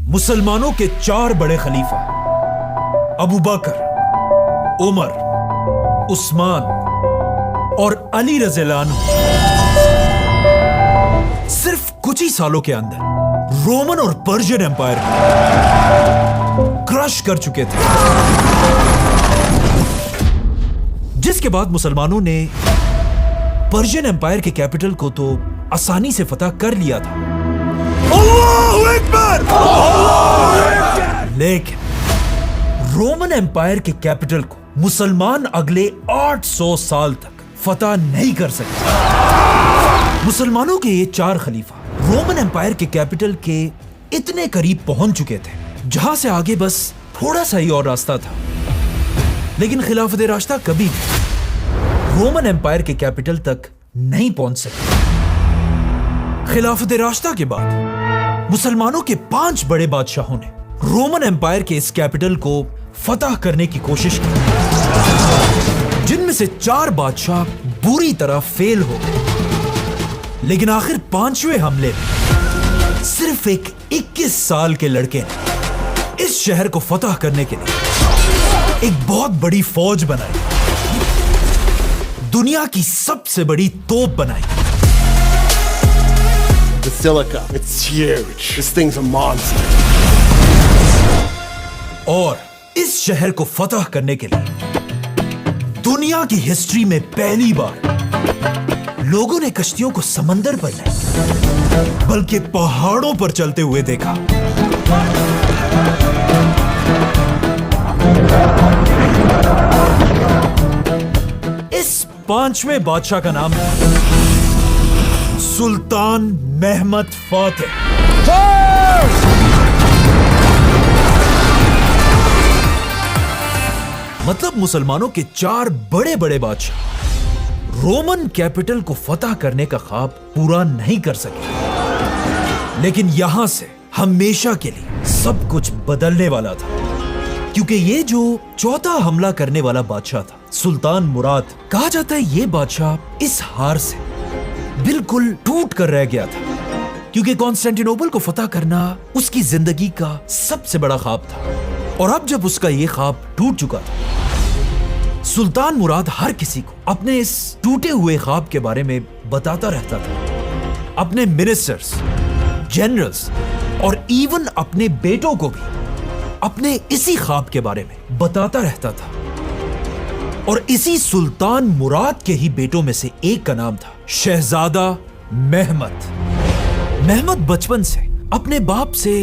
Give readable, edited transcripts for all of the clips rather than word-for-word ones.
मुसलमानों के 4 बड़े खलीफा अबू बकर, उमर, उस्मान और अली रज़ियल्लाहु अन्हु सिर्फ कुछ ही सालों के अंदर रोमन और पर्शियन एम्पायर को क्रश कर चुके थे, जिसके बाद मुसलमानों ने पर्शियन एम्पायर के कैपिटल को तो आसानी से फतह कर लिया था। अल्लाहू अकबर! लेकिन रोमन एम्पायर के कैपिटल को मुसलमान अगले 800 साल तक फतह नहीं कर सके। मुसलमानों के ये 4 खलीफा रोमन एम्पायर के कैपिटल के इतने करीब पहुंच चुके थे जहां से आगे बस थोड़ा सा ही और रास्ता था, लेकिन खिलाफत राशिदा कभी भी रोमन एम्पायर के कैपिटल तक नहीं पहुंच सके। खिलाफत राशिदा के बाद मुसलमानों के 5 बड़े बादशाहों ने रोमन एम्पायर के इस कैपिटल को फतह करने की कोशिश की, जिनमें से 4 बादशाह बुरी तरह फेल हो गए। लेकिन आखिर 5वें हमले में सिर्फ एक 21 साल के लड़के ने इस शहर को फतह करने के लिए एक बहुत बड़ी फौज बनाई, दुनिया की सबसे बड़ी तोप बनाई। Basilica. It's huge. This thing's a monster. और इस शहर को फतह करने के लिए दुनिया की हिस्ट्री में पहली बार लोगों ने कश्तियों को समंदर पर नहीं बल्कि पहाड़ों पर चलते हुए देखा। इस 5वें बादशाह का नाम है सुल्तान महमद फातिह। मतलब मुसलमानों के 4 बड़े बड़े बादशाह रोमन कैपिटल को फतह करने का ख्वाब पूरा नहीं कर सके, लेकिन यहां से हमेशा के लिए सब कुछ बदलने वाला था, क्योंकि ये जो चौथा हमला करने वाला बादशाह था सुल्तान मुराद, कहा जाता है ये बादशाह इस हार से बिल्कुल टूट कर रह गया था, क्योंकि कॉन्स्टेंटिनोपल को फतह करना उसकी जिंदगी का सबसे बड़ा ख्वाब था। और अब जब उसका ये ख्वाब टूट चुका था, सुल्तान मुराद हर किसी को अपने इस टूटे हुए ख्वाब के बारे में बताता रहता था, अपने मिनिस्टर्स, जनरल्स और इवन अपने बेटों को भी अपने इसी ख्वाब के बारे में बताता रहता था। और इसी सुल्तान मुराद के ही बेटों में से एक का नाम था शहजादा महमद। महमद बचपन से अपने बाप से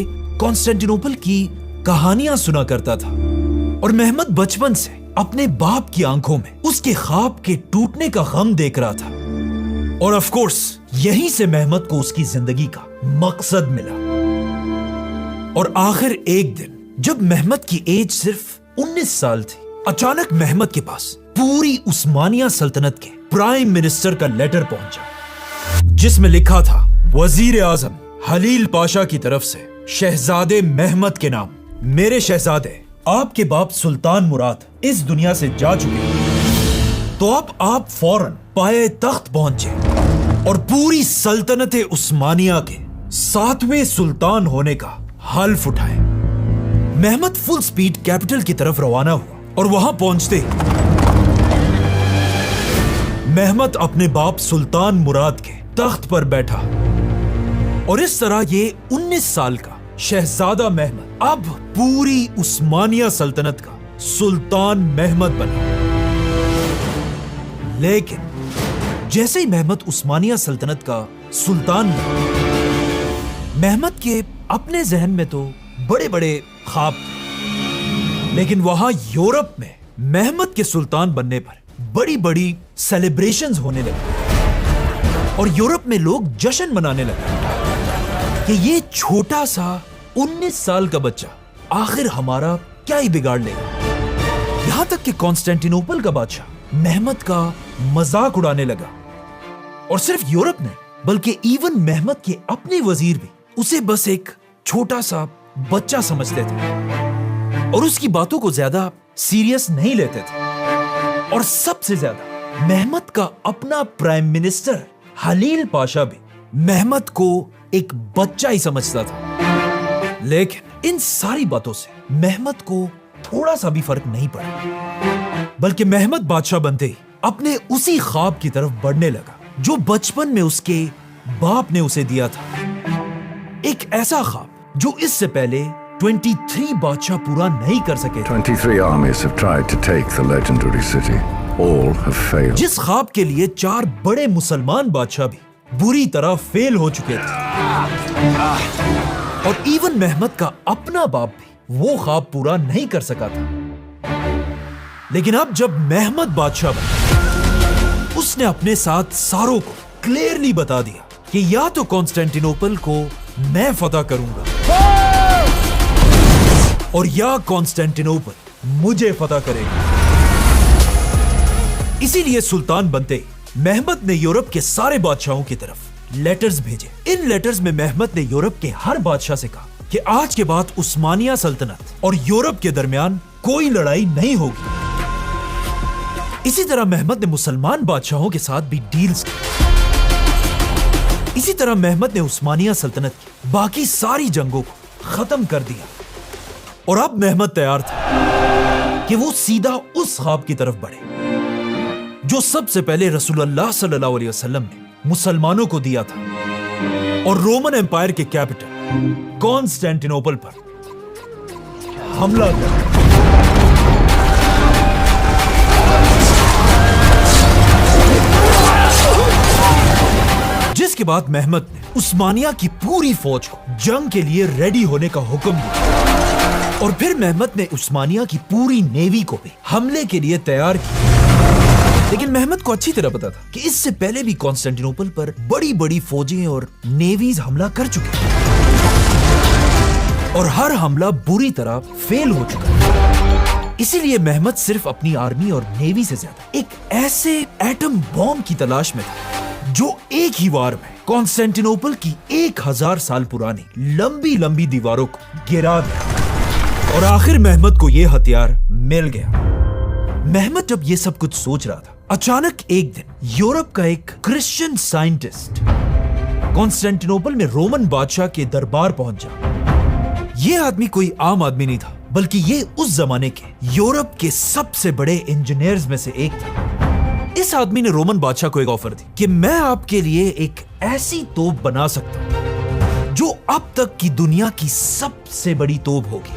कॉन्स्टेंटिनोपल की कहानियां सुना करता था, और महमद बचपन से अपने बाप की आंखों में उसके ख्वाब के टूटने का गम देख रहा था। और ऑफ कोर्स यहीं से महमद को उसकी जिंदगी का मकसद मिला। और आखिर एक दिन जब महमद की एज सिर्फ 19 साल थी, अचानक महमद के पास पूरी उस्मानिया सल्तनत के प्राइम मिनिस्टर का लेटर पहुंचा, जिसमें लिखा था वजीर आजम हलील पाशा की तरफ से शहजादे महमद के नाम, मेरे शहजादे आपके बाप सुल्तान मुराद इस दुनिया से जा चुके हैं, तो अब आप फौरन पाए तख्त पहुंचे और पूरी सल्तनत उस्मानिया के 7वें सुल्तान होने का हल्फ उठाए। महमद फुल स्पीड कैपिटल की तरफ रवाना हुआ, और वहां पहुंचते महमद अपने बाप सुल्तान मुराद के तख्त पर बैठा, और इस तरह ये 19 साल का शहजादा महमद अब पूरी उस्मानिया सल्तनत का सुल्तान महमद बना। लेकिन जैसे ही महमद उस्मानिया सल्तनत का सुल्तान बना, महमद के अपने जहन में तो बड़े बड़े ख्वाब थे, लेकिन वहां यूरोप में महमद के सुल्तान बनने पर बड़ी बड़ी सेलिब्रेशंस होने लगे, और यूरोप में लोग जश्न मनाने लगे कि ये छोटा सा 19 साल का बच्चा आखिर हमारा क्या ही बिगाड़ लेगा। यहां तक कि कॉन्स्टेंटिनोपल का बादशाह महमद का मजाक उड़ाने लगा, और सिर्फ यूरोप ने बल्कि इवन महमद के अपने वजीर भी उसे बस एक छोटा सा बच्चा समझते थे और उसकी बातों को ज्यादा सीरियस नहीं लेते थे। और सबसे ज्यादा महमद का अपना प्राइम मिनिस्टर हलील पाशा भी महमद को एक बच्चा ही समझता था। लेकिन इन सारी बातों से मेहमद को थोड़ा सा भी फर्क नहीं पड़ा, बल्कि मेहमद बादशाह बनते ही अपने उसी ख्वाब की तरफ बढ़ने लगा जो बचपन में उसके बाप ने उसे दिया था। एक ऐसा ख्वाब जो इससे पहले 23 बादशाह पूरा नहीं कर सके थे। 23 armies have tried to take the legendary city. All have failed. जिस ख्वाब के लिए 4 बड़े मुसलमान बादशाह भी बुरी तरह फेल हो चुके थे, और इवन मेहमद का अपना बाप भी वो ख्वाब पूरा नहीं कर सका था। लेकिन अब जब मेहमद बादशाह बना, उसने अपने साथ सारों को क्लियरली बता दिया कि या तो कॉन्स्टेंटिनोपल को मैं फतह करूंगा और या कॉन्स्टेंटिनोपल मुझे फतह करेगा। इसीलिए सुल्तान बनते ही मेहमद ने यूरोप के सारे बादशाहों की तरफ लेटर्स भेजे। इन लेटर्स में मेहमद ने यूरोप के हर बादशाह से कहा कि आज के बाद उस्मानिया सल्तनत और यूरोप के दरमियान कोई लड़ाई नहीं होगी। इसी तरह मेहमद ने मुसलमान बादशाहों के साथ भी डील्स की। इसी तरह मेहमद ने उस्मानिया सल्तनत की बाकी सारी जंगों को खत्म कर दिया, और अब मेहमद तैयार था कि वो सीधा उस ख्वाब की तरफ बढ़े जो सबसे पहले रसूलुल्लाह सल्लल्लाहु अलैहि वसल्लम ने मुसलमानों को दिया था, और रोमन एम्पायर के कैपिटल कॉन्स्टेंटिनोपल पर हमला किया। जिसके बाद मेहमद ने उस्मानिया की पूरी फौज को जंग के लिए रेडी होने का हुक्म दिया, और फिर मेहमद ने उस्मानिया की पूरी नेवी को भी हमले के लिए तैयार किया। लेकिन मेहमद को अच्छी तरह पता था कि इससे पहले भी कॉन्स्टेंटिनोपल पर बड़ी बड़ी फौजें और नेवीज हमला कर चुके हैं, और हर हमला बुरी तरह फेल हो चुका है। इसीलिए मेहमद सिर्फ अपनी आर्मी और नेवी से ज्यादा एक ऐसे एटम बॉम्ब की तलाश में था जो एक ही वार में कॉन्स्टेंटिनोपल की 1000 साल पुरानी लंबी लंबी दीवारों को गिरा दिया। और आखिर मेहमद को यह हथियार मिल गया। मेहमद जब ये सब कुछ सोच रहा था, अचानक एक दिन यूरोप का एक क्रिश्चियन साइंटिस्ट कॉन्स्टेंटिनोपल में रोमन बादशाह के दरबार पहुंचा। ये आदमी कोई आम आदमी नहीं था, बल्कि ये उस जमाने के यूरोप के सबसे बड़े इंजीनियर्स में से एक था। इस आदमी ने रोमन बादशाह को एक ऑफर दी कि मैं आपके लिए एक ऐसी तोप बना सकता हूं जो अब तक की दुनिया की सबसे बड़ी तोप होगी।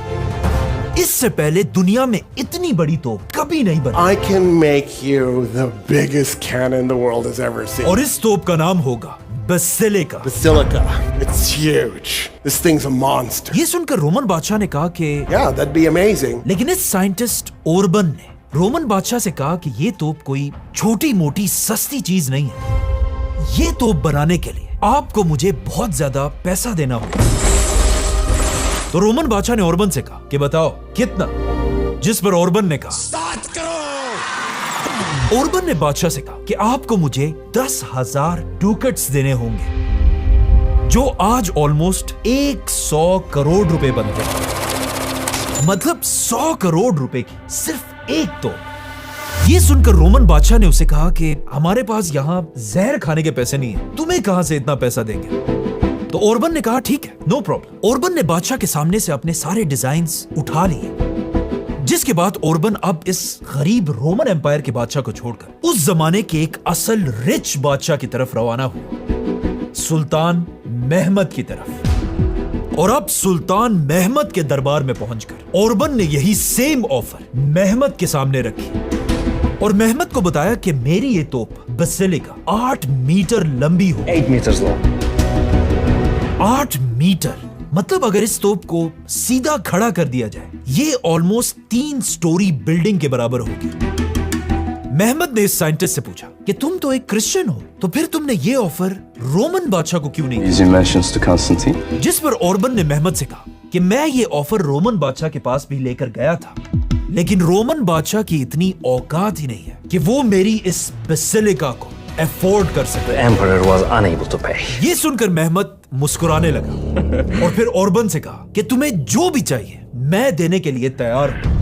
इससे पहले दुनिया में इतनी बड़ी तोप कभी नहीं बनी। I can make you the biggest cannon the world has ever seen. और इस तोप का नाम होगा basilica. Basilica. It's huge. This thing's a monster. ये सुनकर रोमन बादशाह ने कहा कि Yeah, that'd be amazing. लेकिन इस साइंटिस्ट ओरबन ने रोमन बादशाह से कहा कि ये तोप कोई छोटी मोटी सस्ती चीज नहीं है। ये तोप बनाने के लिए आपको मुझे बहुत ज्यादा पैसा देना होगा। तो रोमन बादशाह ने ओरबन से कहा कि बताओ कितना, जिस पर ओरबन ने कहा 7 करोड़. ओरबन ने बादशाह से कहा कि आपको मुझे 10,000 डुकेट्स देने होंगे, जो आज ऑलमोस्ट 100 करोड़ रुपए बनते हैं। मतलब 100 करोड़ रुपए की सिर्फ एक तोप। ये सुनकर रोमन बादशाह ने उसे कहा कि हमारे पास यहाँ जहर खाने के पैसे नहीं है, तुम्हें कहां से इतना पैसा देंगे। तो ओरबन ने कहा ठीक है, नो प्रॉब्लम। ओरबन ने बादशाह के सामने से अपने सारे डिजाइन्स उठा लिए, जिसके बाद ओरबन अब इस गरीब रोमन एम्पायर के बादशाह को छोड़कर उस जमाने के एक असल रिच बादशाह की तरफ रवाना हुआ, सुल्तान मेहमद की तरफ। और अब सुल्तान मेहमद के दरबार में पहुंचकर ओरबन ने यही सेम ऑफर मेहमद के सामने रखी, और मेहमद को बताया कि मेरी ये तोप बेसिलिका 8 मीटर लंबी हो। 8 meters long. 8 मीटर, मतलब अगर इस तोप को सीधा खड़ा कर दिया जाए, ये ऑलमोस्ट 3 स्टोरी बिल्डिंग के बराबर होगी। मेहमद ने इस साइंटिस्ट से पूछा कि तुम तो एक क्रिश्चियन हो, तो फिर तुमने ये ऑफर रोमन बादशाह को क्यों नहीं Easy mentions to Constantine. किया? जिस पर ओरबन ने मेहमद से कहा कि मैं ये ऑफर रोमन बादशाह के पास भी लेकर गया था, लेकिन रोमन बादशाह की इतनी औकात ही नहीं है कि वो मेरी इस बेसिलिका को अफोर्ड कर सके। The emperor was unable to pay. ये सुनकर मेहमद मुस्कुराने लगा और फिर ओरबन से कहा कि तुम्हें जो भी चाहिए मैं देने के लिए तैयार हूं।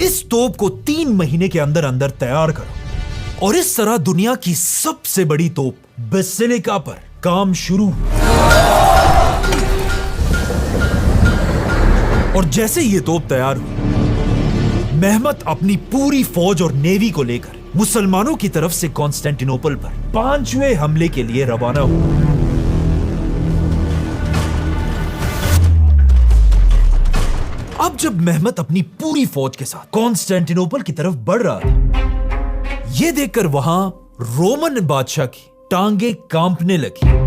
इस तोप को 3 महीने के अंदर अंदर तैयार करो। और इस तरह दुनिया की सबसे बड़ी तोप बेसिलिका पर काम शुरू हुआ। और जैसे ये तोप तैयार हुई, मेहमत अपनी पूरी फौज और नेवी को लेकर मुसलमानों की तरफ से कॉन्स्टेंटिनोपल पर 5वें हमले के लिए रवाना हुआ। अब जब मेहमत अपनी पूरी फौज के साथ कॉन्स्टेंटिनोपल की तरफ बढ़ रहा था, यह देखकर वहां रोमन बादशाह की टांगे कांपने लगी,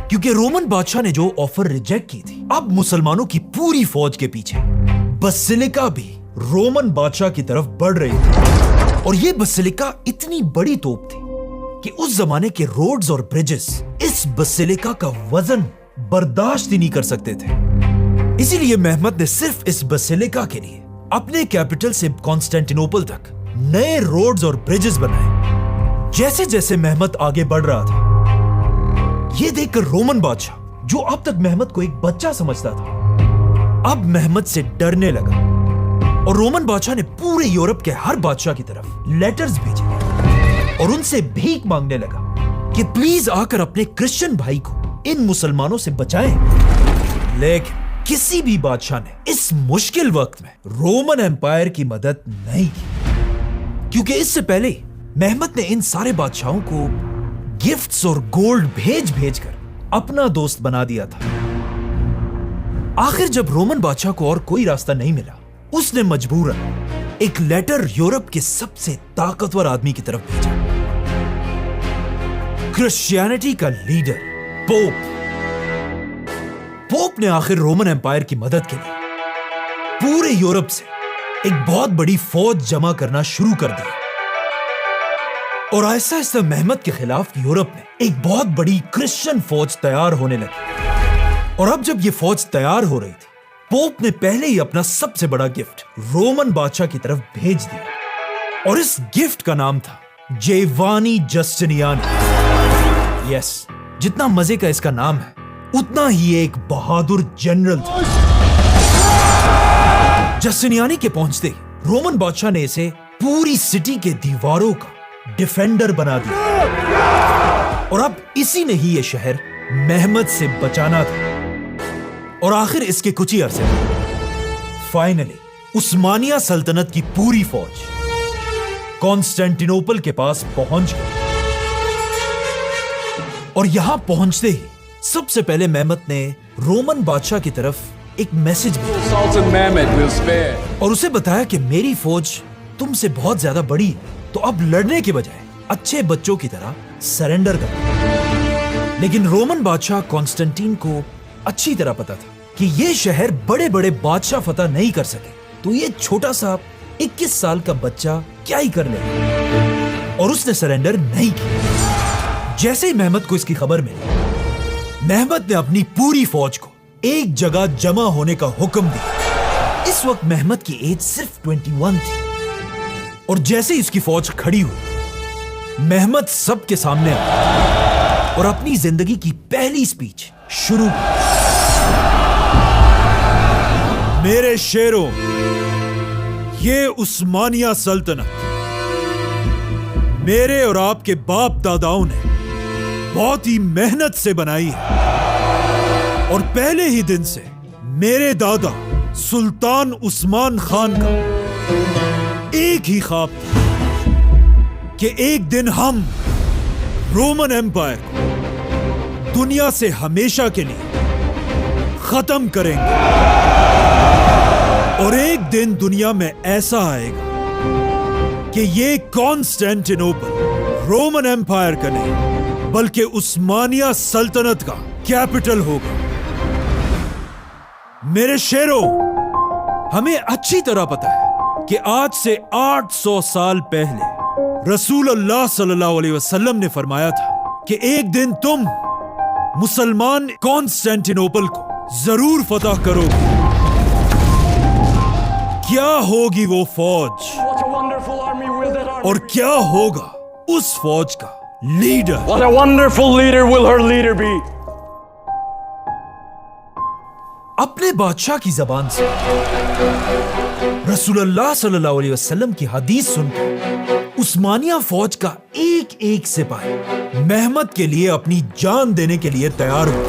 क्योंकि रोमन बादशाह ने जो ऑफर रिजेक्ट की थी, अब मुसलमानों की पूरी फौज के पीछे बसिलिका भी रोमन बादशाह की तरफ बढ़ रही थी। और यह बसिलिका इतनी बड़ी तोप थी कि उस जमाने के रोड्स और ब्रिजेस इस बसिलिका का वजन बर्दाश्त ही नहीं कर सकते थे। इसीलिए मेहमत ने सिर्फ इस बसिलिका के लिए अपने कैपिटल से कॉन्स्टेंटिनोपल तक नए रोड्स और ब्रिजेस बनाए। जैसे जैसे मेहमत आगे बढ़ रहा था, यह देखकर रोमन बादशाह, जो अब तक मेहमत को एक बच्चा समझता था, अब मेहमत से डरने लगा। और रोमन बादशाह ने पूरे यूरोप के हर बादशाह की तरफ लेटर्स भेजे और उनसे भीख मांगने लगा कि प्लीज आकर अपने क्रिश्चियन भाई को इन मुसलमानों से बचाएं। लेकिन किसी भी बादशाह ने इस मुश्किल वक्त में रोमन एम्पायर की मदद नहीं की, क्योंकि इससे पहले मेहमत ने इन सारे बादशाहों को गिफ्ट्स और गोल्ड भेज कर अपना दोस्त बना दिया था। आखिर जब रोमन बादशाह को और कोई रास्ता नहीं मिला, उसने मजबूरन एक लेटर यूरोप के सबसे ताकतवर आदमी की तरफ भेजा, क्रिश्चियनिटी का लीडर पोप। पोप ने आखिर रोमन एम्पायर की मदद के लिए पूरे यूरोप से एक बहुत बड़ी फौज जमा करना शुरू कर दी। और आहिस्ता आहिस्ता मेहमत के खिलाफ यूरोप में एक बहुत बड़ी क्रिश्चियन फौज तैयार होने लगी। और अब जब यह फौज तैयार हो रही थी, पोप ने पहले ही अपना सबसे बड़ा गिफ्ट रोमन बादशाह की तरफ भेज दिया। और इस गिफ्ट का नाम था जेवानी जस्टिनियानी। यस, जितना मजे का इसका नाम है, उतना ही एक बहादुर जनरल था। जस्टिनियानी के पहुंचते ही रोमन बादशाह ने इसे पूरी सिटी के दीवारों का डिफेंडर बना दिया। और अब इसी ने ही यह शहर मेहमत से बचाना था। और आखिर इसके कुछ ही अरसे फाइनली उस्मानिया सल्तनत की पूरी फौज कॉन्स्टेंटिनोपल के पास पहुंच गई। और यहां पहुंचते ही सबसे पहले मेहमत ने रोमन बादशाह की तरफ एक मैसेज भेजा और उसे बताया कि मेरी फौज तुमसे बहुत ज्यादा बड़ी है, तो अब लड़ने के बजाय अच्छे बच्चों की तरह सरेंडर करो। लेकिन रोमन बादशाह कॉन्स्टेंटीन को अच्छी तरह पता था कि यह शहर बड़े बड़े बादशाह फतह नहीं कर सके, तो ये छोटा सा 21 साल का बच्चा क्या ही कर लेगा। और उसने सरेंडर नहीं किया। जैसे ही मेहमत को इसकी खबर मिली, मेहमत ने अपनी पूरी फौज को एक जगह जमा होने का हुक्म दिया। इस वक्त मेहमत की एज सिर्फ 21 थी। और जैसे ही उसकी फौज खड़ी हुई, मेहमत सबके सामने आया और अपनी जिंदगी की पहली स्पीच शुरू की। मेरे शेरों, ये उस्मानिया सल्तनत मेरे और आपके बाप दादाओं ने बहुत ही मेहनत से बनाई है। और पहले ही दिन से मेरे दादा सुल्तान उस्मान खान का एक ही ख्वाब था कि एक दिन हम रोमन एम्पायर को दुनिया से हमेशा के लिए खत्म करेंगे। और एक दिन दुनिया में ऐसा आएगा कि ये कॉन्स्टेंटिनोपल रोमन एम्पायर का नहीं, बल्कि उस्मानिया सल्तनत का कैपिटल होगा। मेरे शेरों, हमें अच्छी तरह पता है कि आज से 800 साल पहले रसूल अल्लाह सल्लल्लाहु अलैहि वसल्लम ने फरमाया था कि एक दिन तुम मुसलमान कॉन्स्टेंटिनोपल को जरूर फतह करोगे। क्या होगी वो फौज और क्या होगा उस फौज का leader? What a wonderful leader will her leader be? अपने बादशाह की जबान से रसूलुल्लाह सल्लल्लाहु अलैहि वसल्लम की हदीस सुनकर उस्मानिया फौज का एक एक सिपाही मेहमत के लिए अपनी जान देने के लिए तैयार हुआ।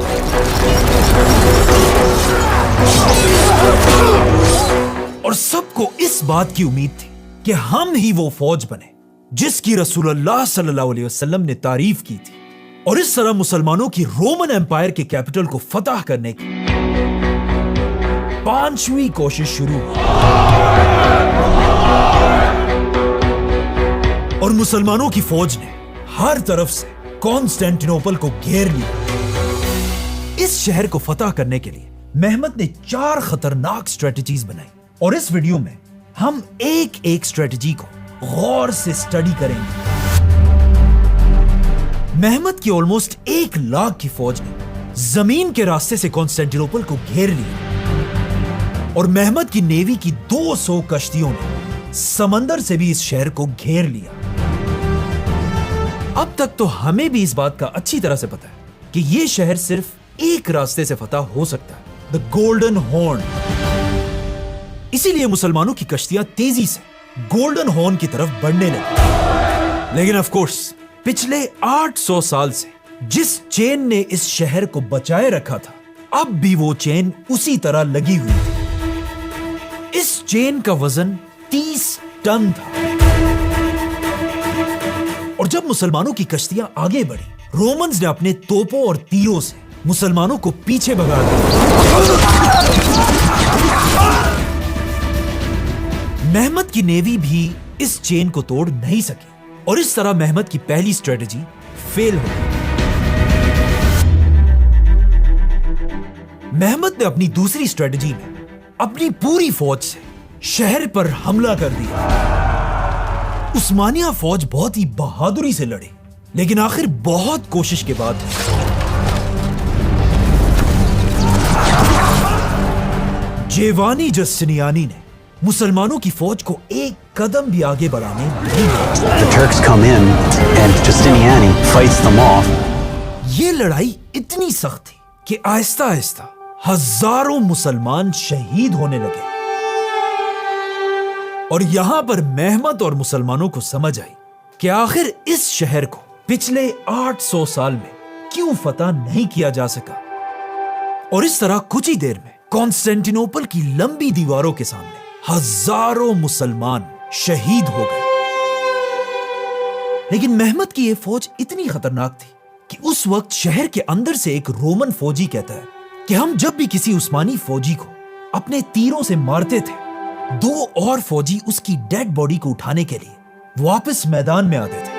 सबको इस बात की उम्मीद थी कि हम ही वो फौज बने जिसकी रसूलुल्लाह सल्लल्लाहु अलैहि वसल्लम ने तारीफ की थी, और इस तरह मुसलमानों की रोमन एम्पायर के कैपिटल को फतह करने की 5वीं कोशिश शुरू हुई और मुसलमानों की फौज ने हर तरफ से कॉन्स्टेंटिनोपल को घेर लिया। इस शहर को फतह करने के लिए मेहमत ने 4 खतरनाक स्ट्रेटजीज बनाई और इस वीडियो में हम एक एक स्ट्रेटजी को गौर से स्टडी करेंगे। मेहमत की ऑलमोस्ट 1 लाख की फौज ने जमीन के रास्ते से कॉन्स्टेंटिनोपल को घेर लिया और मेहमत की नेवी की 200 कश्तियों ने समंदर से भी इस शहर को घेर लिया। अब तक तो हमें भी इस बात का अच्छी तरह से पता है कि यह शहर सिर्फ एक रास्ते से फतह हो सकता है, द गोल्डन हॉर्न। इसीलिए मुसलमानों की कश्तियां तेजी से गोल्डन हॉर्न की तरफ बढ़ने लगी। लेकिन ऑफ कोर्स पिछले 800 साल से जिस चेन ने इस शहर को बचाए रखा था, अब भी वो चेन उसी तरह लगी हुई थी। इस चेन का वजन 30 टन था और जब मुसलमानों की कश्तियां आगे बढ़ी, रोमन्स ने अपने तोपों और तीरों से मुसलमानों को पीछे भगा दिया। मेहमत की नेवी भी इस चेन को तोड़ नहीं सकी और इस तरह मेहमत की पहली स्ट्रेटजी फेल हो गई। मेहमत ने अपनी दूसरी स्ट्रेटजी में अपनी पूरी फौज से शहर पर हमला कर दिया। उस्मानिया फौज बहुत ही बहादुरी से लड़ी, लेकिन आखिर बहुत कोशिश के बाद जेवानी जस्टिनियानी ने मुसलमानों की फौज को एक कदम भी आगे बढ़ाने नहीं दिया। The Turks come in and Justiniani fights them off. ये लड़ाई इतनी सख्त थी कि आहिस्ता आहिस्ता हजारों मुसलमान शहीद होने लगे और यहां पर मेहमत और मुसलमानों को समझ आई कि आखिर इस शहर को पिछले 800 साल में क्यों फतह नहीं किया जा सका। और इस तरह कुछ ही देर में कॉन्स्टेंटिनोपल की लंबी दीवारों के सामने हजारों मुसलमान शहीद हो गए। लेकिन मेहमत की यह फौज इतनी खतरनाक थी कि उस वक्त शहर के अंदर से एक रोमन फौजी कहता है कि हम जब भी किसी उस्मानी फौजी को अपने तीरों से मारते थे, 2 और फौजी उसकी डेड बॉडी को उठाने के लिए वापस मैदान में आते थे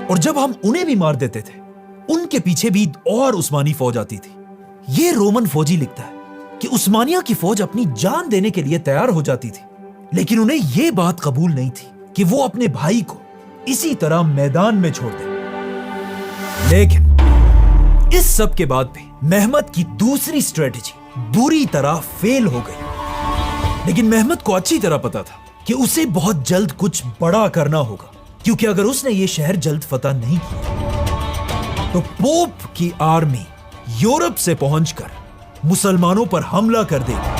और जब हम उन्हें भी मार देते थे, उनके पीछे भी और उस्मानी फौज आती थी। यह रोमन फौजी लिखता है कि उस्मानिया की फौज अपनी जान देने के लिए तैयार हो जाती थी, लेकिन उन्हें यह बात कबूल नहीं थी कि वो अपने भाई को इसी तरह मैदान में छोड़ दें। लेकिन इस सब के बाद भी मेहमत की दूसरी स्ट्रेटजी बुरी तरह फेल हो गई। लेकिन मेहमत को अच्छी तरह पता था कि उसे बहुत जल्द कुछ बड़ा करना होगा, क्योंकि अगर उसने ये शहर जल्द फतह नहीं किया तो पोप की आर्मी यूरोप से पहुंचकर मुसलमानों पर हमला कर देगी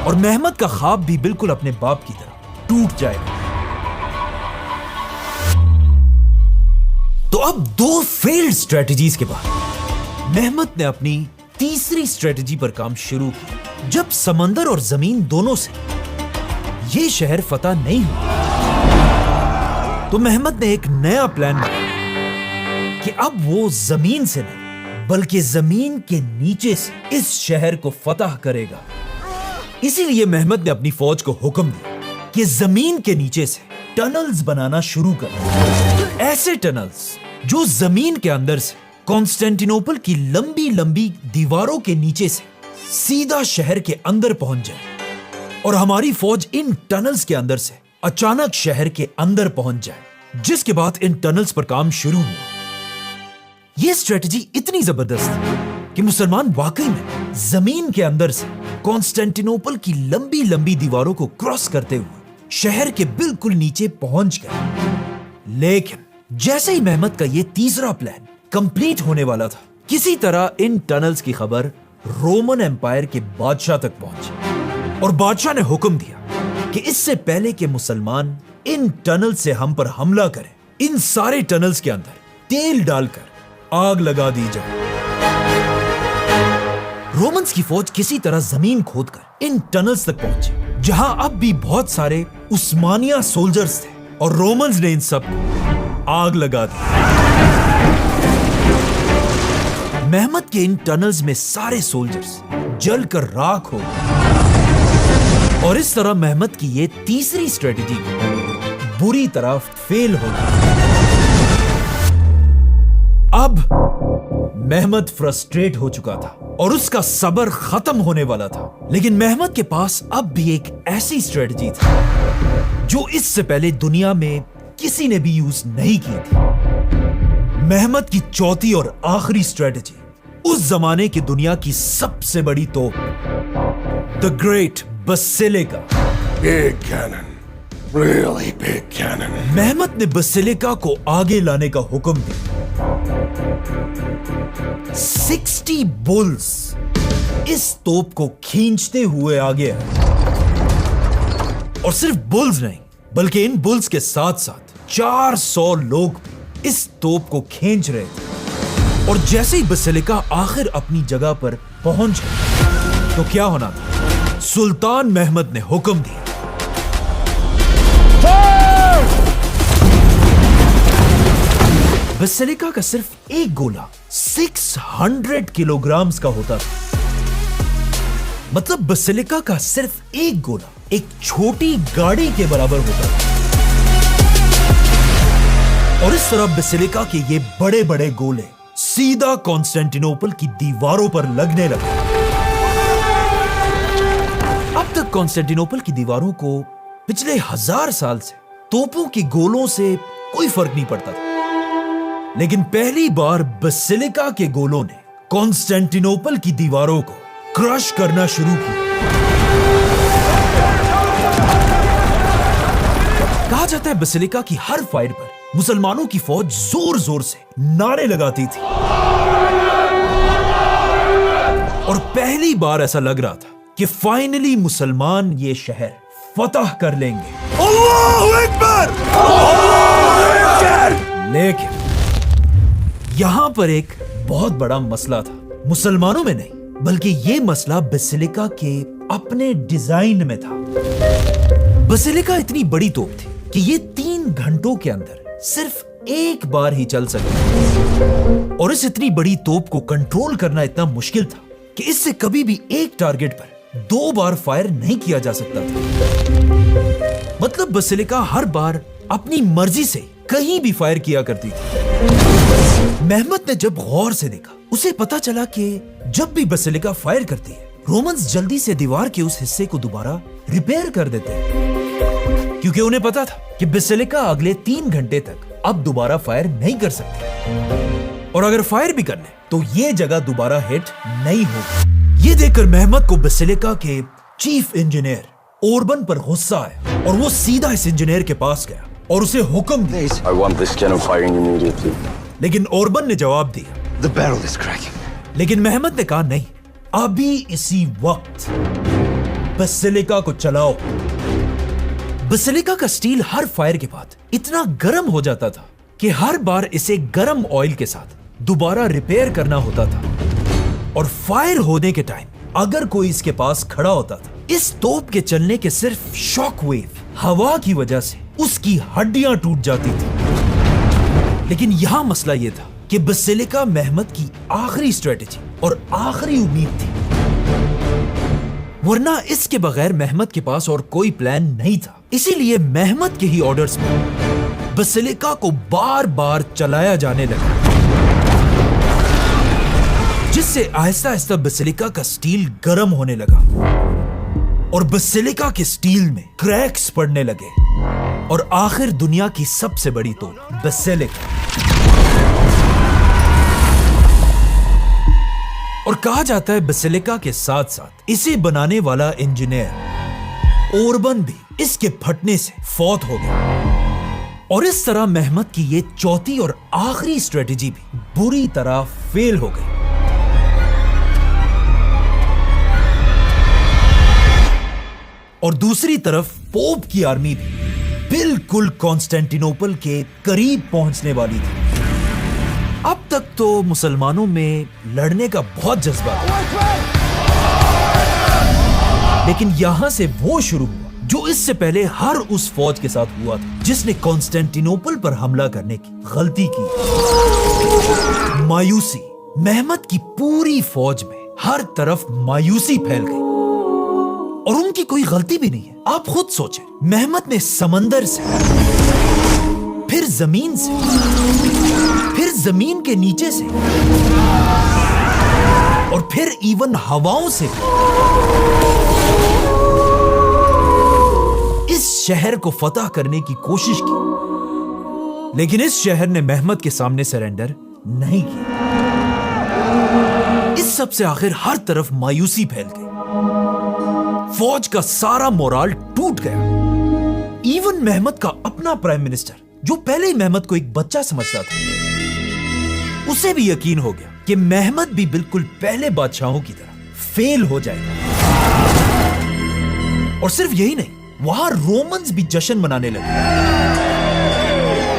और मेहमत का ख्वाब भी बिल्कुल अपने बाप की तरह टूट जाएगा। तो अब 2 फेल्ड स्ट्रेटजीज के बाद मेहमत ने अपनी तीसरी स्ट्रेटजी पर काम शुरू किया। जब समंदर और जमीन दोनों से यह शहर फतह नहीं हुआ तो मेहमत ने एक नया प्लान बनाया कि अब वो जमीन से नहीं बल्कि जमीन के नीचे से इस शहर को फतह करेगा। इसीलिए मेहमत ने अपनी फौज को हुक्म दिया कि जमीन के नीचे से टनल्स बनाना शुरू कर। ऐसे टनल्स जो जमीन के अंदर से कॉन्स्टेंटिनोपल की लंबी लंबी दीवारों के नीचे से सीधा शहर के अंदर पहुंच जाए और हमारी फौज इन टनल्स के अंदर से अचानक शहर के अंदर पहुंच जाए, जिसके बाद इन टनल्स पर काम शुरू हुआ। यह स्ट्रेटजी इतनी जबरदस्त थी कि मुसलमान वाकई में जमीन के अंदर से कॉन्स्टेंटिनोपल की लंबी लंबी दीवारों को क्रॉस करते हुए शहर के बिल्कुल नीचे पहुंच गए। लेकिन जैसे ही मेहमत का यह तीसरा प्लान कंप्लीट होने वाला था, किसी तरह इन टनल्स की खबर रोमन एम्पायर के बादशाह तक पहुंची और बादशाह ने हुक्म दिया कि इससे पहले कि मुसलमान इन टनल से हम पर हमला करें, इन सारे टनल्स के अंदर तेल डालकर आग लगा दी जाए। रोमन्स की फौज किसी तरह जमीन खोदकर इन टनल्स तक पहुंची, जहां अब भी बहुत सारे उस्मानिया सोल्जर्स थे, और रोमन्स ने इन सब को आग लगा दी। मेहमत के इन टनल्स में सारे सोल्जर्स जलकर राख हो गए, और इस तरह मेहमत की ये तीसरी स्ट्रेटेजी बुरी तरह फेल हो गई। अब मेहमत फ्रस्ट्रेट हो चुका था और उसका सब्र खत्म होने वाला था, लेकिन मेहमत के पास अब भी एक ऐसी स्ट्रेटजी थी जो इससे पहले दुनिया में किसी ने भी यूज नहीं की थी। मेहमत की चौथी और आखिरी स्ट्रेटजी उस जमाने की दुनिया की सबसे बड़ी तोप, the great basilica. Big cannon. Really big cannon. मेहमत ने बसिलिका को आगे लाने का हुक्म दिया। 60 बुल्स इस तोप को खींचते हुए आगे आए, और सिर्फ बुल्स नहीं बल्कि इन बुल्स के साथ साथ 400 लोग भी इस तोप को खींच रहे थे। और जैसे ही बसिलिका आखिर अपनी जगह पर पहुंच गई तो क्या होना था? सुल्तान मेहमद ने हुक्म दिया, बसिलिका का सिर्फ एक गोला 600 किलोग्राम का होता था। मतलब बसिलिका का सिर्फ एक गोला एक छोटी गाड़ी के बराबर होता था। और इस तरह बसिलिका के ये बड़े बड़े गोले सीधा कॉन्स्टेंटिनोपल की दीवारों पर लगने लगे। अब तक कॉन्स्टेंटिनोपल की दीवारों को पिछले 1000 साल से तोपों के गोलों से कोई फर्क नहीं पड़ता था, लेकिन पहली बार बसिलिका के गोलों ने कॉन्स्टेंटिनोपल की दीवारों को क्रश करना शुरू किया। कहा जाता है बसिलिका की हर फायर पर मुसलमानों की फौज जोर जोर से नारे लगाती थी, और पहली बार ऐसा लग रहा था कि फाइनली मुसलमान ये शहर फतह कर लेंगे। अल्लाहू अकबर! लेकिन यहां पर एक बहुत बड़ा मसला था, मुसलमानों में नहीं बल्कि यह मसला बसिलिका के अपने डिजाइन में था। बसिलिका इतनी बड़ी तोप थी कि ये 3 घंटों के अंदर सिर्फ एक बार ही चल सकती, और इस इतनी बड़ी तोप को कंट्रोल करना इतना मुश्किल था कि इससे कभी भी एक टारगेट पर 2 बार फायर नहीं किया जा सकता था। मतलब बसिलिका हर बार अपनी मर्जी से कहीं भी फायर किया करती थी। मेहमत ने जब गौर से देखा, उसे पता चला कि जब भी बसिलिका फायर करती है, रोमन्स जल्दी से दीवार के उस हिस्से को दोबारा रिपेयर कर देते हैं, क्योंकि उन्हें पता था कि बसिलिका अगले 3 घंटे तक अब दोबारा फायर नहीं कर सकती, और अगर फायर भी कर ले तो ये जगह दोबारा हिट नहीं होगी। ये देखकर मेहमत को बसिलिका के चीफ इंजीनियर ओरबन पर गुस्सा आया, और वो सीधा इस इंजीनियर के पास गया और उसे हुक्म दिया। I want this cannon firing immediately. लेकिन ओरबन ने जवाब दिया, The barrel is cracking. लेकिन मेहमत ने कहा नहीं, अभी इसी वक्त बसिलिका को चलाओ। बसिलिका का स्टील हर फायर के बाद इतना गर्म हो जाता था कि हर बार इसे गर्म ऑयल के साथ दोबारा रिपेयर करना होता था, और फायर होने के टाइम अगर कोई इसके पास खड़ा होता था, इस तोप के चलने के सिर्फ शॉक वेव हवा की वजह से उसकी हड्डियां टूट जाती थी। लेकिन यहां मसला यह था कि बसिलिका मेहमत की आखिरी स्ट्रेटेजी और आखिरी उम्मीद थी, वरना इसके बगैर मेहमत के पास और कोई प्लान नहीं था। इसीलिए मेहमत के ही ऑर्डर्स में बसिलिका को बार बार चलाया जाने लगा, जिससे आहिस्ता आहिस्ता बसिलिका का स्टील गर्म होने लगा, और बसिलिका के स्टील में क्रैक्स पड़ने लगे, और आखिर दुनिया की सबसे बड़ी तोप बसिलिका। और कहा जाता है बसिलिका के साथ साथ इसे बनाने वाला इंजीनियर ओरबन भी इसके फटने से फौत हो गया, और इस तरह मेहमत की ये चौथी और आखिरी स्ट्रेटेजी भी बुरी तरह फेल हो गई। और दूसरी तरफ पोप की आर्मी भी बिल्कुल कॉन्स्टेंटिनोपल के करीब पहुंचने वाली थी। अब तक तो मुसलमानों में लड़ने का बहुत जज्बा था, लेकिन यहां से वो शुरू हुआ जो इससे पहले हर उस फौज के साथ हुआ था जिसने कॉन्स्टेंटिनोपल पर हमला करने की गलती की। मायूसी। मेहमत की पूरी फौज में हर तरफ मायूसी फैल गई और उनकी कोई गलती भी नहीं है। आप खुद सोचें, मेहमत ने समंदर से, फिर जमीन से, फिर जमीन के नीचे से और फिर इवन हवाओं से इस शहर को फतह करने की कोशिश की, लेकिन इस शहर ने मेहमत के सामने सरेंडर नहीं किया। इस सब से आखिर हर तरफ मायूसी फैल गई। फौज का सारा मोराल टूट गया। इवन मेहमत का अपना प्राइम मिनिस्टर, जो पहले ही मेहमत को एक बच्चा समझता था, उसे भी यकीन हो गया कि मेहमत भी बिल्कुल पहले बादशाहों की तरह फेल हो जाएगा। और सिर्फ यही नहीं, वहां रोमन्स भी जश्न मनाने लगे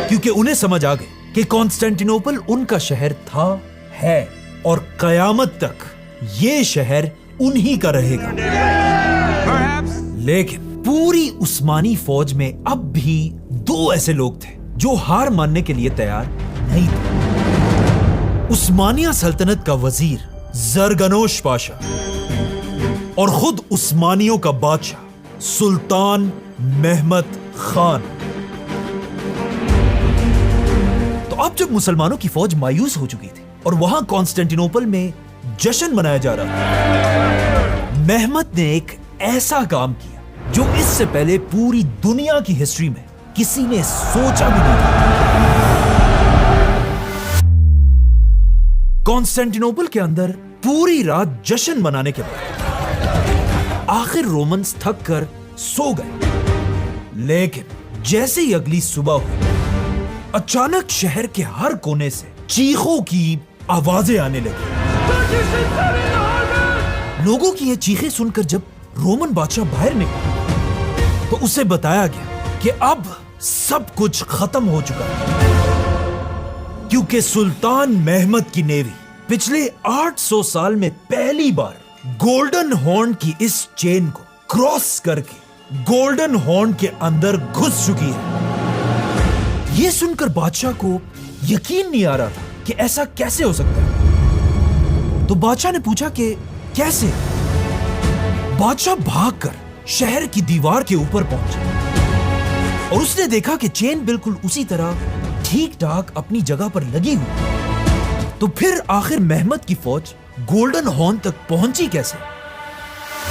क्योंकि उन्हें समझ आ गई कि कॉन्स्टेंटिनोपल उनका शहर था, है और कयामत तक ये शहर उन्हीं का रहेगा। लेकिन पूरी उस्मानी फौज में अब भी दो ऐसे लोग थे जो हार मानने के लिए तैयार नहीं थे। उस्मानिया सल्तनत का वजीर जरगनोश पाशा और खुद उस्मानियों का बादशाह सुल्तान मेहमत खान। तो अब जब मुसलमानों की फौज मायूस हो चुकी थी और वहां कॉन्स्टेंटिनोपल में जश्न मनाया जा रहा था, मेहमत ने एक ऐसा काम किया जो इससे पहले पूरी दुनिया की हिस्ट्री में किसी ने सोचा भी नहीं था। कॉन्स्टेंटिनोपल के अंदर पूरी रात जश्न मनाने के बाद आखिर रोमन्स थक कर सो गए। लेकिन जैसे ही अगली सुबह हुई, अचानक शहर के हर कोने से चीखों की आवाजें आने लगी। लोगों की ये चीखें सुनकर जब रोमन बादशाह बाहर निकला तो उसे बताया गया कि अब सब कुछ खत्म हो चुका है, क्योंकि सुल्तान मेहमत की नेवी पिछले 800 साल में पहली बार गोल्डन हॉर्न की इस चेन को क्रॉस करके गोल्डन हॉर्न के अंदर घुस चुकी है। यह सुनकर बादशाह को यकीन नहीं आ रहा था कि ऐसा कैसे हो सकता है। तो बादशाह ने पूछा कि कैसे? बादशाह भागकर शहर की दीवार के ऊपर पहुंचा और उसने देखा कि चेन बिल्कुल उसी तरह ठीक ठाक अपनी जगह पर लगी हुई। तो फिर आखिर मेहमत की फौज गोल्डन हॉर्न तक पहुंची कैसे?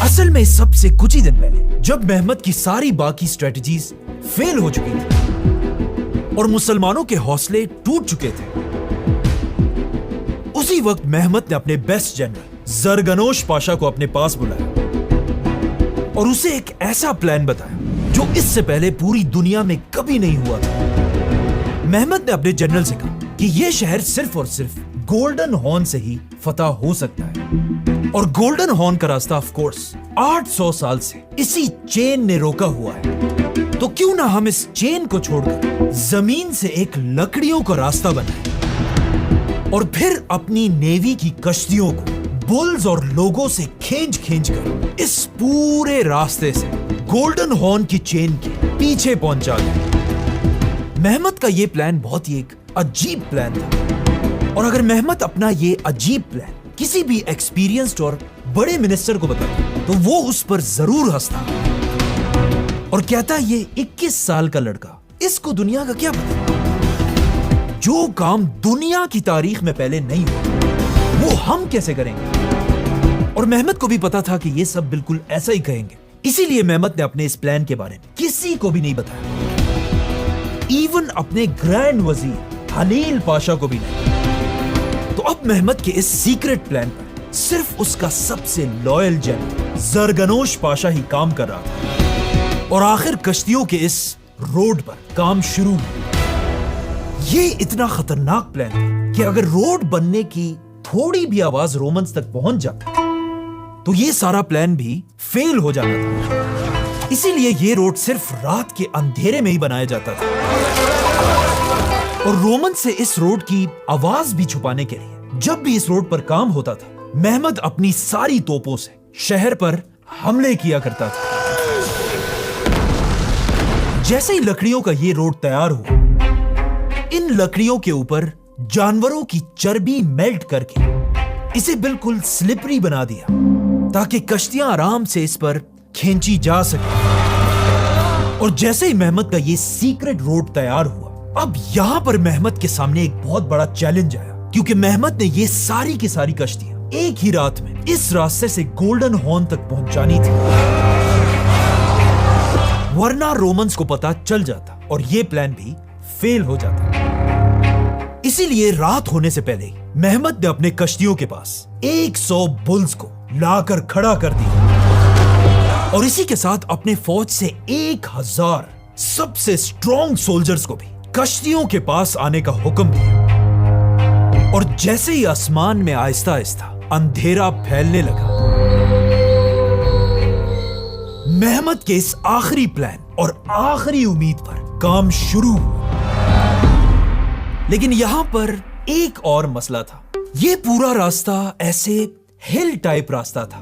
असल में सबसे कुछ ही दिन पहले जब मेहमत की सारी बाकी स्ट्रेटजीज फेल हो चुकी थी और मुसलमानों के हौसले टूट चुके थे, उसी वक्त मेहमत ने अपने बेस्ट जनरल जरगनोश पाशा को अपने पास बुलाया और उसे एक ऐसा प्लान बताया जो इससे पहले पूरी दुनिया में कभी नहीं हुआ था। मेहमत ने अपने जनरल से कहा कि यह शहर सिर्फ और सिर्फ गोल्डन हॉर्न से ही फतह हो सकता है और गोल्डन हॉर्न का रास्ता ऑफ कोर्स 800 साल से इसी चेन ने रोका हुआ है। तो क्यों ना हम इस चेन को छोड़कर जमीन से एक लकड़ियों का रास्ता बनाएं और फिर अपनी नेवी की कश्तियों को बुल्स और लोगों से खींच कर इस पूरे रास्ते से गोल्डन हॉर्न की चेन के पीछे पहुंचा गए। मेहमत का यह प्लान बहुत ही एक अजीब प्लान था और अगर मेहमत अपना ये अजीब प्लान किसी भी एक्सपीरियंस्ड और बड़े मिनिस्टर को बताता तो वो उस पर जरूर हंसता और कहता ये 21 साल का लड़का, इसको दुनिया का क्या पता? जो काम दुनिया की तारीख में पहले नहीं हुआ वो हम कैसे करेंगे? और मेहमत को भी पता था कि ये सब बिल्कुल ऐसा ही कहेंगे, इसीलिए मेहमत ने अपने इस प्लान के बारे में किसी को भी नहीं बताया, इवन अपने ग्रैंड वजीर हलील पाशा को भी नहीं। तो अब मेहमत के इस सीक्रेट प्लान पर सिर्फ उसका सबसे लॉयल जनरल जरगनोश पाशा ही काम कर रहा था और आखिर कश्तियों के इस रोड पर काम शुरू हुआ। ये इतना खतरनाक प्लान था कि अगर रोड बनने की थोड़ी भी आवाज रोमन्स तक पहुंच जाती तो ये सारा प्लान भी फेल हो जाता था। इसीलिए ये रोड सिर्फ रात के अंधेरे में ही बनाया जाता था और रोमन से इस रोड की आवाज भी छुपाने के लिए जब भी इस रोड पर काम होता था, मेहमत अपनी सारी तोपों से शहर पर हमले किया करता था। जैसे ही लकड़ियों का ये रोड तैयार हुआ, इन लकड़ियों के ऊपर जानवरों की चर्बी मेल्ट करके इसे बिल्कुल स्लिपरी बना दिया ताकि कश्तियां आराम से इस पर खींची जा सके। और जैसे ही मेहमत का ये सीक्रेट रोड तैयार हुआ, अब यहां पर मेहमत के सामने एक बहुत बड़ा चैलेंज आया, क्योंकि मेहमत ने ये सारी की सारी कश्तियां एक ही रात में इस रास्ते से गोल्डन हॉर्न तक पहुंचानी थी, वरना रोमन्स को पता चल जाता और ये प्लान भी फेल हो जाता। इसीलिए रात होने से पहले मेहमत ने अपने कश्तियों के पास 100 बुल्स को लाकर खड़ा कर दिया और इसी के साथ अपने फौज से 1000 सबसे स्ट्रॉन्ग सोल्जर्स को भी कश्तियों के पास आने का हुक्म दिया। और जैसे ही आसमान में आहिस्ता आहिस्ता अंधेरा फैलने लगा, मेहमत के इस आखिरी प्लान और आखिरी उम्मीद पर काम शुरू हुआ। लेकिन यहां पर एक और मसला था। यह पूरा रास्ता ऐसे हिल टाइप रास्ता था,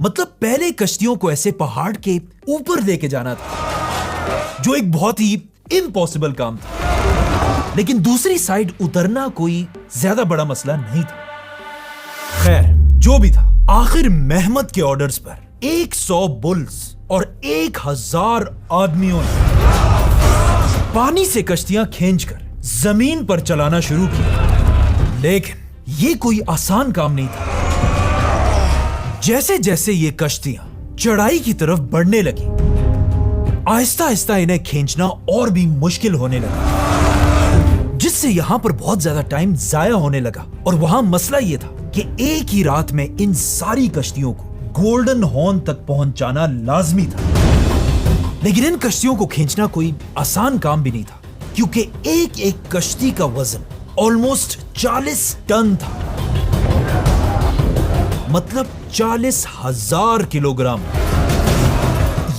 मतलब पहले कश्तियों को ऐसे पहाड़ के ऊपर लेके जाना था, जो एक बहुत ही इम्पॉसिबल काम था। लेकिन दूसरी साइड उतरना कोई ज्यादा बड़ा मसला नहीं था। खैर, जो भी था, आखिर मेहमत के ऑर्डर्स पर 100 बुल्स और 1000 आदमियों ने पानी से कश्तियां खींचकर जमीन पर चलाना शुरू किया। लेकिन यह कोई आसान काम नहीं था। जैसे जैसे ये कश्तियां चढ़ाई की तरफ बढ़ने लगी, आहिस्ता आहिस्ता इन्हें खींचना और भी मुश्किल होने लगा, जिससे यहां पर बहुत ज्यादा टाइम जाया होने लगा। और वहां मसला यह था कि एक ही रात में इन सारी कश्तियों को गोल्डन हॉर्न तक पहुंचाना लाजमी था। लेकिन इन कश्तियों को खींचना कोई आसान काम भी नहीं था, क्योंकि एक एक कश्ती का वजन ऑलमोस्ट 40 टन था, मतलब 40,000 किलोग्राम।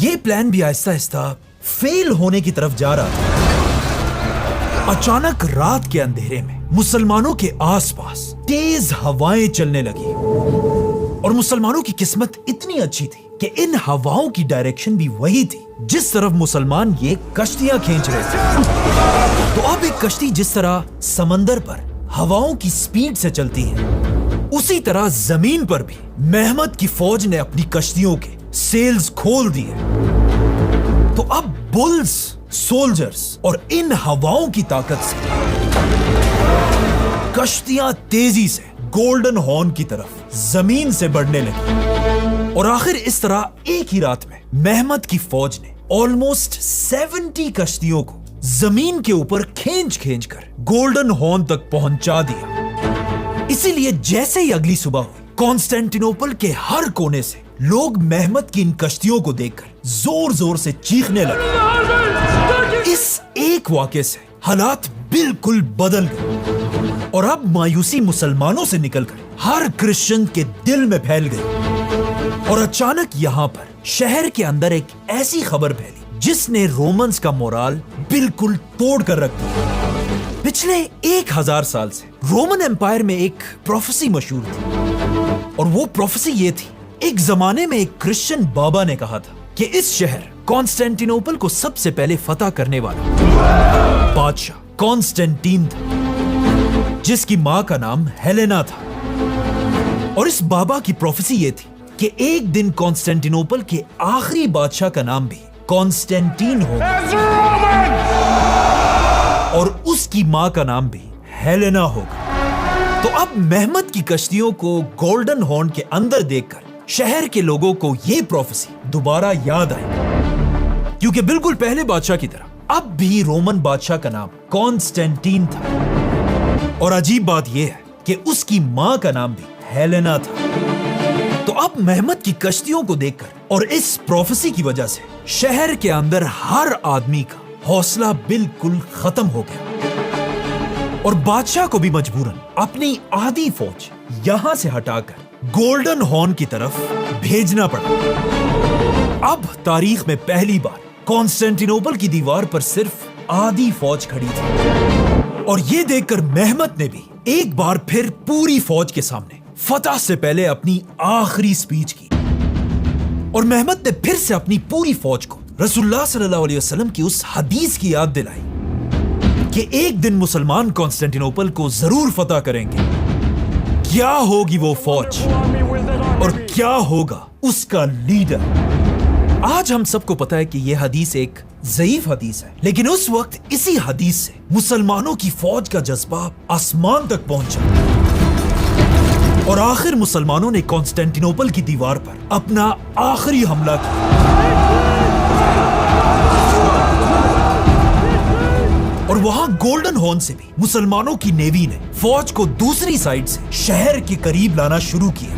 यह प्लान भी आहिस्ता आहिस्ता फेल होने की तरफ जा रहा था। अचानक रात के अंधेरे में मुसलमानों के आसपास तेज हवाएं चलने लगी और मुसलमानों की किस्मत इतनी अच्छी थी कि इन हवाओं की डायरेक्शन भी वही थी जिस तरफ मुसलमान ये कश्तियां खींच रहे थे। तो अब एक कश्ती जिस तरह समंदर पर हवाओं की स्पीड से चलती है, उसी तरह जमीन पर भी मेहमत की फौज ने अपनी कश्तियों के सेल्स खोल दिए। तो अब बुल्स, सोल्जर्स और इन हवाओं की ताकत से कश्तियां तेजी से गोल्डन हॉर्न की तरफ जमीन से बढ़ने लगी। और आखिर इस तरह एक ही रात में मेहमत की फौज ने ऑलमोस्ट 70 कश्तियों को जमीन के ऊपर खींच खींच कर गोल्डन हॉर्न तक पहुंचा दिया। इसीलिए जैसे ही अगली सुबह हुई, कॉन्स्टेंटिनोपल के हर कोने से लोग मेहमत की इन कश्तियों को देखकर जोर जोर से चीखने लगे। इस एक वाक़े से हालात बिल्कुल बदल गए और अब मायूसी मुसलमानों से निकलकर हर क्रिश्चियन के दिल में फैल गई। और अचानक यहां पर शहर के अंदर एक ऐसी खबर फैली जिसने रोमन्स का मोराल बिल्कुल तोड़ कर रख दिया। पिछले 1000 साल से रोमन एम्पायर में एक प्रोफेसी मशहूर थी और वो प्रोफेसी ये थी, एक जमाने में एक क्रिश्चियन बाबा ने कहा था कि इस शहर कॉन्स्टेंटिनोपल को सबसे पहले फतह करने वाला बादशाह कॉन्स्टेंटीन था, जिसकी मां का नाम हेलेना था। और इस बाबा की प्रोफेसी ये थी कि एक दिन कॉन्स्टेंटिनोपल के आखिरी बादशाह का नाम भी कॉन्स्टेंटीन होगा और उसकी मां का नाम भी हेलेना होगा। तो अब मेहमत की कश्तियों को गोल्डन हॉर्न के अंदर देखकर शहर के लोगों को यह प्रोफेसी दोबारा याद आई, क्योंकि बिल्कुल पहले बादशाह की तरह अब भी रोमन बादशाह का नाम कॉन्स्टेंटीन था। और अजीब बात यह है कि उसकी मां का नाम भी हेलेना था। तो अब मेहमत की कश्तियों को देखकर और इस प्रोफेसी की वजह से शहर के अंदर हर आदमी का हौसला बिल्कुल खत्म हो गया और बादशाह को भी मजबूरन अपनी आधी फौज यहां से हटाकर गोल्डन हॉर्न की तरफ भेजना पड़ा। अब तारीख में पहली बार कॉन्स्टेंटिनोपल की दीवार पर सिर्फ आधी फौज खड़ी थी और यह देखकर मेहमत ने भी एक बार फिर पूरी फौज के सामने फतह से पहले अपनी आखिरी स्पीच की और मेहमत ने फिर से अपनी पूरी फौज को रसूलुल्लाह सल्लल्लाहु अलैहि वसल्लम की उस हदीस की याद दिलाई कि एक दिन मुसलमान कॉन्स्टेंटिनोपल को जरूर फतह करेंगे। क्या होगी वो फौज और क्या होगा उसका लीडर। आज हम सबको पता है कि यह हदीस एक ज़ईफ हदीस है, लेकिन उस वक्त इसी हदीस से मुसलमानों की फौज का जज्बा आसमान तक पहुंचा और आखिर मुसलमानों ने कॉन्स्टेंटिनोपल की दीवार पर अपना आखिरी हमला किया और वहां गोल्डन हॉर्न से भी मुसलमानों की नेवी ने फौज को दूसरी साइड से शहर के करीब लाना शुरू किया।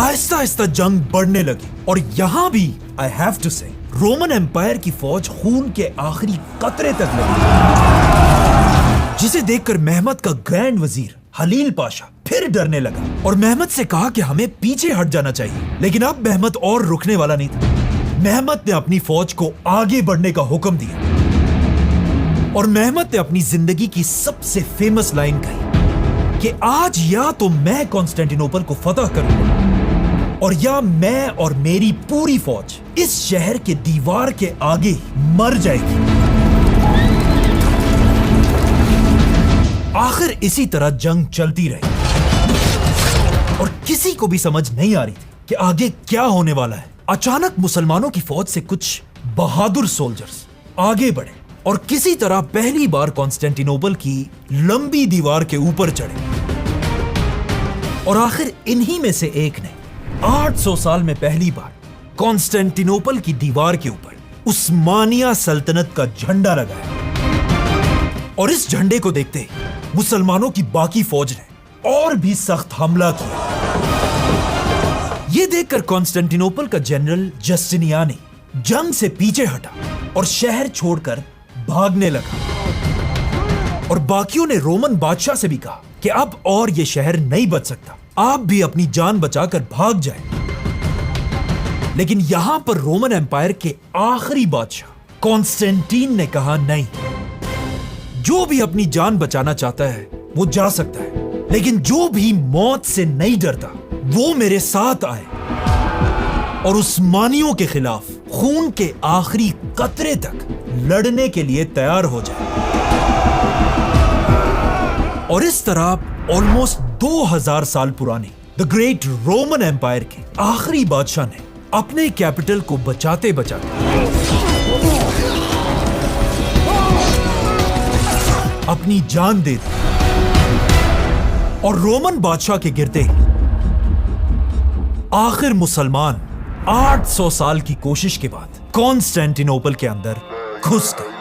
आहिस्ता आहिस्ता जंग बढ़ने लगी और यहां भी आई हैव टू से रोमन एम्पायर की फौज खून के आखिरी कतरे तक लगी, जिसे देखकर मेहमत का ग्रैंड वजीर हलील पाशा फिर डरने लगा और मेहमत से कहा कि हमें पीछे हट जाना चाहिए। लेकिन अब मेहमत और रुकने वाला नहीं था। मेहमत ने अपनी फौज को आगे बढ़ने का हुक्म दिया और मेहमत ने अपनी जिंदगी की सबसे फेमस लाइन कही कि आज या तो मैं कॉन्स्टेंटिनोपल को फतह करूंगा और या मैं और मेरी पूरी फौज इस शहर के दीवार के आगे मर जाएगी। आखिर इसी तरह जंग चलती रही और किसी को भी समझ नहीं आ रही थी कि आगे क्या होने वाला है। अचानक मुसलमानों की फौज से कुछ बहादुर सोल्जर्स आगे बढ़े और किसी तरह पहली बार कॉन्स्टेंटिनोपल की लंबी दीवार के ऊपर चढ़े और आखिर इन्हीं में से एक ने 800 साल में पहली बार कॉन्स्टेंटिनोपल की दीवार के ऊपर उस्मानिया सल्तनत का झंडा लगाया और इस झंडे को देखते ही मुसलमानों की बाकी फौज ने और भी सख्त हमला किया। यह देखकर कॉन्स्टेंटिनोपल का जनरल जस्टिनियानी जंग से पीछे हटा और शहर छोड़कर भागने लगा और बाकियों ने रोमन बादशाह से भी कहा कि अब और यह शहर नहीं बच सकता, आप भी अपनी जान बचाकर भाग जाएं। लेकिन यहां पर रोमन एम्पायर के आखिरी बादशाह कॉन्स्टेंटीन ने कहा नहीं, जो भी अपनी जान बचाना चाहता है वो जा सकता है, लेकिन जो भी मौत से नहीं डरता वो मेरे साथ आए और उस्मानियों के खिलाफ खून के आखिरी कतरे तक लड़ने के लिए तैयार हो जाए। और इस तरह ऑलमोस्ट 2000 साल पुरानी द ग्रेट रोमन एम्पायर के आखिरी बादशाह ने अपने कैपिटल को बचाते बचाते अपनी जान दे दी और रोमन बादशाह के गिरते ही आखिर मुसलमान 800 साल की कोशिश के बाद कॉन्स्टेंटिनोपल के अंदर घुस गए।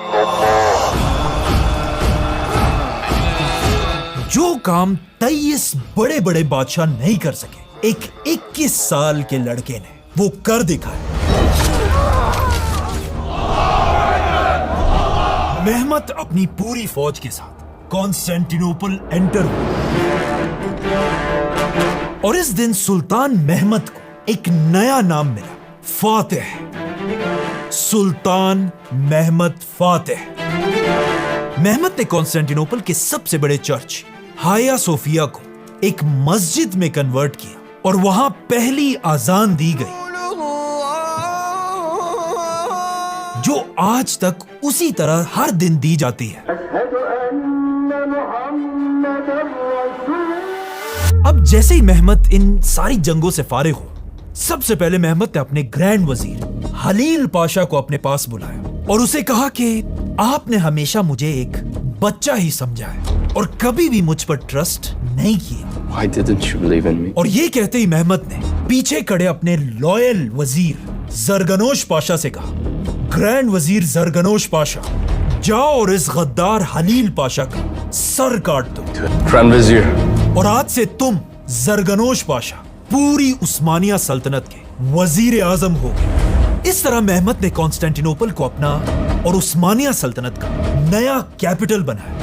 जो काम 23 बड़े बड़े बादशाह नहीं कर सके, एक 21 साल के लड़के ने वो कर दिखाया। मेहमत अपनी पूरी फौज के साथ कॉन्स्टेंटिनोपल एंटर हुआ और इस दिन सुल्तान मेहमत को एक नया नाम मिला, फातेह। सुल्तान मेहमत फातेह। मेहमत ने कॉन्स्टेंटिनोपल के सबसे बड़े चर्च हाया सोफिया को एक मस्जिद में कन्वर्ट किया और वहां पहली आजान दी गई, जो आज तक उसी तरह हर दिन दी जाती है। अब जैसे ही मेहमत इन सारी जंगों से फारिग हो, सबसे पहले मेहमत ने अपने ग्रैंड वजीर हलील पाशा को अपने पास बुलाया और उसे कहा कि आपने हमेशा मुझे एक बच्चा ही समझा है और कभी भी मुझ पर ट्रस्ट नहीं किया। Why didn't you believe in me? और ये कहते ही मेहमत ने पीछे खड़े अपने लॉयल वजीर जरगनोश पाशा से कहा, ग्रैंड वजीर जरगनोश पाशा, जाओ और इस गद्दार हलील पाशा का सर काट दो। Grand Vizier. और आज से तुम जरगनोश पाशा पूरी उस्मानिया सल्तनत के वजीर आजम हो गए। इस तरह मेहमत ने कॉन्स्टेंटिनोपल को अपना और उस्मानिया सल्तनत का नया कैपिटल बनाया।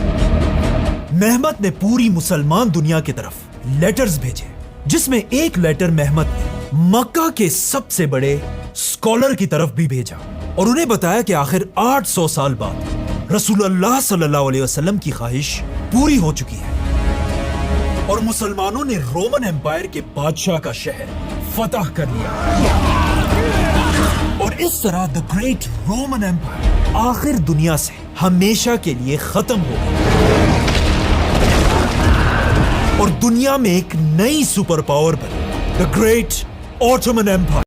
मेहमत ने पूरी मुसलमान दुनिया की तरफ लेटर्स भेजे, जिसमें एक लेटर मेहमत ने मक्का के सबसे बड़े स्कॉलर की तरफ भी भेजा और उन्हें बताया कि आखिर 800 साल बाद रसूलुल्लाह सल्लल्लाहु अलैहि वसल्लम की ख्वाहिश पूरी हो चुकी है और मुसलमानों ने रोमन एम्पायर के बादशाह का शहर फतह कर लिया। और इस तरह द ग्रेट रोमन एम्पायर आखिर दुनिया से हमेशा के लिए खत्म हो गया और दुनिया में एक नई सुपर पावर बनी, द ग्रेट ऑटोमन एम्पायर।